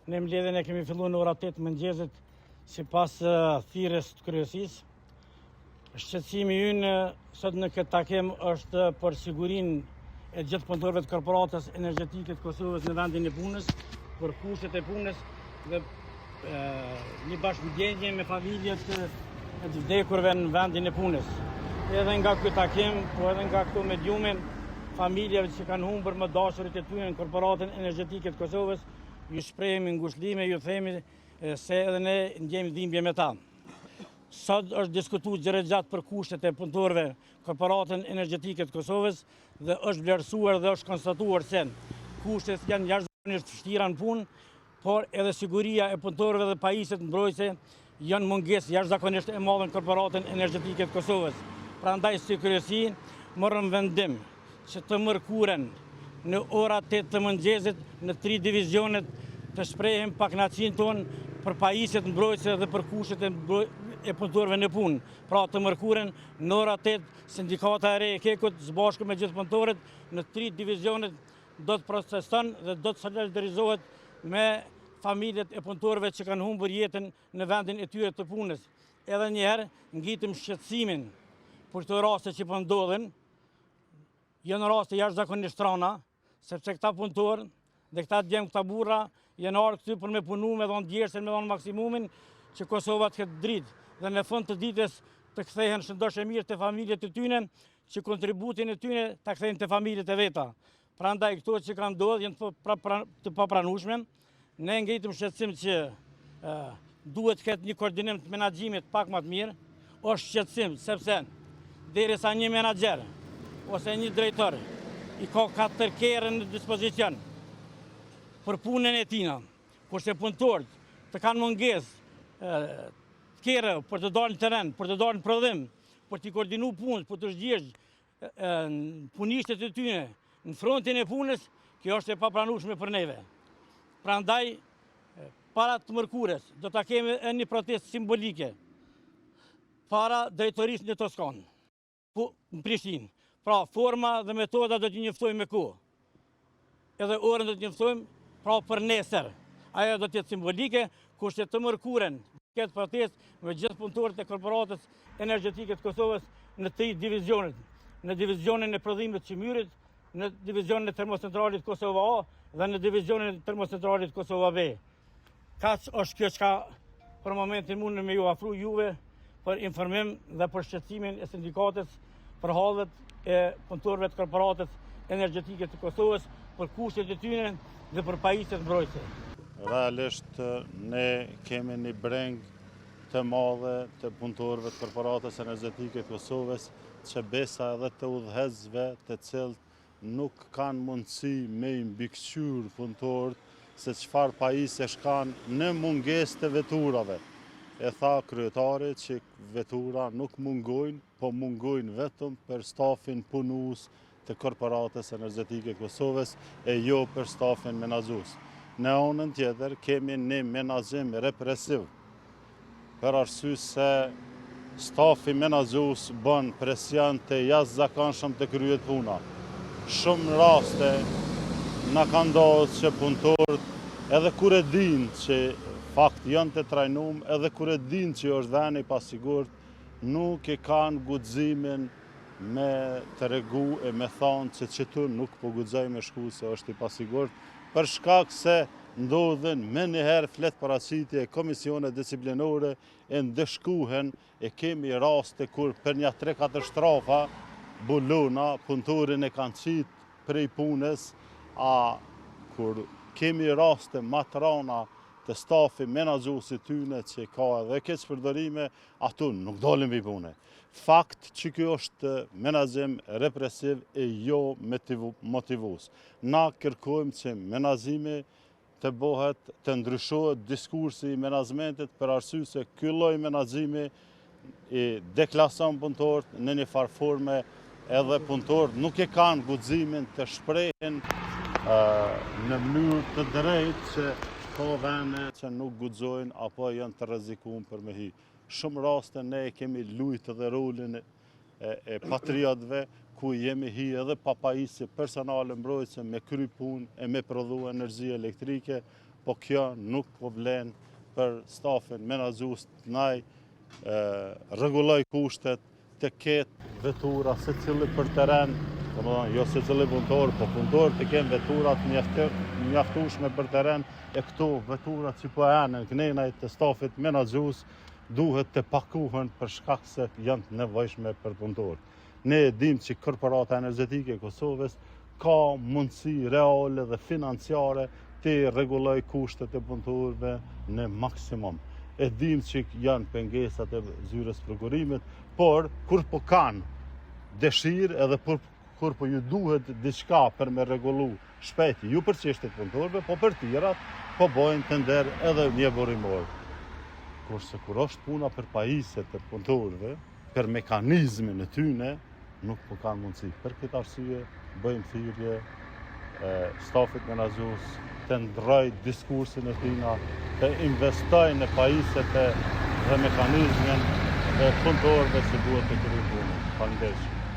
Ne mbledhjen e kemi filluar në ora 8 mëngjesit sipas thirrjes të kryesisë. Shqetësimi ynë sot në këtë takim është për sigurinë e gjithë punëtorëve të korporatës energjetike të Kosovës në vendin e punës, për kushtet e punës dhe një bashkëndjenje me familjet e të vdekurve në vendin e punës. Edhe nga ky takim, po edhe nga këto mediume, familjeve që kanë humbur më dashurit e tyre në korporatën energjetike të Kosovës, ju shprehemi ngushëllime, ju themi se edhe ne ndjejmë dhimbje me ta. Sot është diskutuar gjëra gjatë për kushtet e punëtorëve korporatën energjetike të Kosovës dhe është vlerësuar dhe është konstatuar se kushtet janë jashtëzakonisht vështira në punë, por edhe siguria e punëtorëve dhe pajisjet mbrojtëse janë mungesë jashtëzakonisht e madhe në korporatën energjetike të Kosovës. Prandaj si kryesi morëm vendim që të mërkuren në ora 8 të mëngjesit në 3 divizionet të shprehim pakënaqësinë tonë për pajisjet mbrojtëse dhe për kushtet e punëtorëve në punë. Pra të mërkuren në ora 8 sindikata e re e Kekut së bashku me gjithë punëtorët në 3 divizionet do të proteston dhe do të solidarizohet me familjet e punëtorëve që kanë humbur jetën në vendin e tyre të punës. Edhe një herë ngjitim shqetësimin për këto raste që po ndodhin. Janë raste jashtëzakonisht rana, sepse këta punëtorë dhe këta djemë, këta burra janë ardhur këtu për me punu, me dhënë djersën, me dhënë maksimumin që Kosova të ketë dritë dhe në fund të ditës të kthehen shëndoshë mirë të familjet e tyne, që kontributin e tyne të kthehen të familjet e veta. Prandaj këto që kanë ndodhur janë të papranueshme. Ne ngritëm shqetësim që duhet të ketë një koordinim të menaxhimit pak më të mirë. Është shqetësim sepse derisa një menaxher ose një drejtor i ka 4 kerë në dispozicion për punën e tina, kurse punëtorët të kanë mungesë kerë për të dalë në teren, për të dalë në prodhim, për të koordinu punës, për të zgjedhë punishtet e tyre në frontin e punës, kjo është e papranueshme për neve. Prandaj, para të mërkures, do ta kemi një protestë simbolike para drejtorisë në Toskanë, në Prishtinë. Pra, forma dhe metoda do t'i njoftojmë me kohë. Edhe orën do t'i njoftojmë, pra për nesër. Ajo do t'jetë simbolike, kurse të mërkuren këtë protestë me gjithë punëtorët e korporatës energjetike të Kosovës në 3 divizionet. Në divizionin e prodhimit Çimyrit, në divizionin e termocentralit Kosova A dhe në divizionin e termocentralit Kosova B. Kaq është kjo çka për momentin mundem me ju afru juve për informim dhe për shqetësimin e sindikatës për hallet e punëtorëve të korporatës energjetike të Kosovës, për kushtet e tyre dhe për pajisjet mbrojtëse. Realisht ne kemi një breng të madhe të punëtorëve të korporatës energjetike të Kosovës, që besa edhe të udhëhecësve të cilët nuk kanë mundësi me i mbikëqyr punëtorët se çfarë pajisje kanë në mungesë të veturave. E tha kryetari që vetura nuk mungojnë, po mungojnë vetëm për stafin punues të korporatës energjetike të Kosovës e jo për stafin menaxhues. Në anën tjetër kemi një menaxhim represiv, për arsye se stafi menaxhues bën presion të jashtëzakonshëm të kryet puna. Shumë raste na ka ndodhur që punëtorët edhe kur e dinë që fakt janë të trajnuar, edhe kur e dinë që është veni pa sigurt, nuk e kanë guximin me tregu e me thonë që qëtu nuk po guxoj me shku se është i pasigurt, për shkak se ndodhen me njëherë flet paraqitje komisione disciplinore e ndëshkuhen e kemi raste kur për një 3-4 shtrafa bulona punëtorin e kanë qitë prej punës, a kur kemi raste matrana të stafi menaxhues i tyne që ka edhe keq përdorime, ato nuk dalin mbi punë. Fakt që kjo është menaxhim represiv e jo motivues. Na kërkojmë që menaxhimi të bëhet, të ndryshohet diskursi i menaxhmentit për arsye se ky lloj menaxhimi i deklason punëtorët në një farë forme, edhe punëtorët nuk e kanë guximin të shprehen në mënyrë të drejtë që ka vende që nuk guxojnë apo janë të rrezikuar për me hi. Shumë raste ne kemi luajtur edhe rolin e patriotëve, ku jemi hi edhe pa pajisje personale mbrojtëse me kry punë e me prodhu energji elektrike, po kjo nuk po vlen për stafin menaxhues të naj rregulloj kushtet, të ketë vetura secili për teren, domethënë jo secili punëtor, po punëtor të kenë veturat mjaftueshme për teren, e këto veturat që po janë kënenaj të stafit menaxhues duhet të pakuhen për shkak se janë të nevojshme për punëtorët. Ne e dimë që Korporata Energjetike e Kosovës ka mundësi reale dhe financiare të rregulloj kushtet e punëtorëve në maksimum. E dimë që janë pengesat e zyrës prokurimit, por kur po kanë dëshirë edhe kur po ju duhet diçka për me rregullu shpejt, ju për çështjet punëtorëve, po për tjerat po bojnë tender edhe një burimor. Kurse kur është puna për pajisjet e punëtorëve, për mekanizmin e tyne, nuk po kanë mundësi. Për këtë arsye bëjmë thirrje stafit menaxhues të ndroj diskursin e tina, të investoj në pajisjet dhe mekanizmin e punëtorëve që duhet të kryejnë punën. Faleminderit.